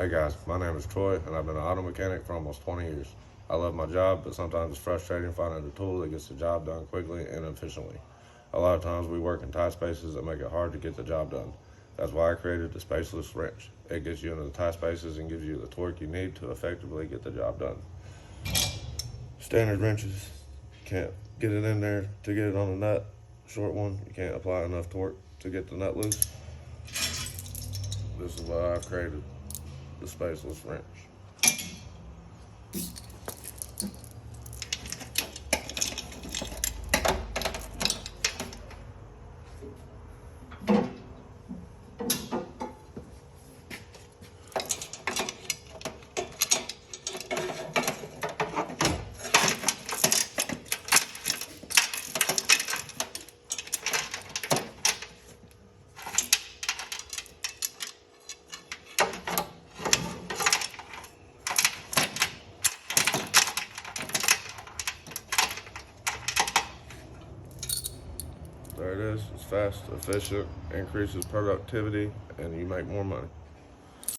Hey guys, my name is Troy and I've been an auto mechanic for almost 20 years. I love my job, but sometimes it's frustrating finding a tool that gets the job done quickly and efficiently. A lot of times we work in tight spaces that make it hard to get the job done. That's why I created the Spaceless Wrench. It gets you into the tight spaces and gives you the torque you need to effectively get the job done. Standard wrenches, you can't get it in there to get it on a nut. Short one, you can't apply enough torque to get the nut loose. This is why I've created the Spaceless Wrench. There it is. It's fast, efficient, increases productivity, and you make more money.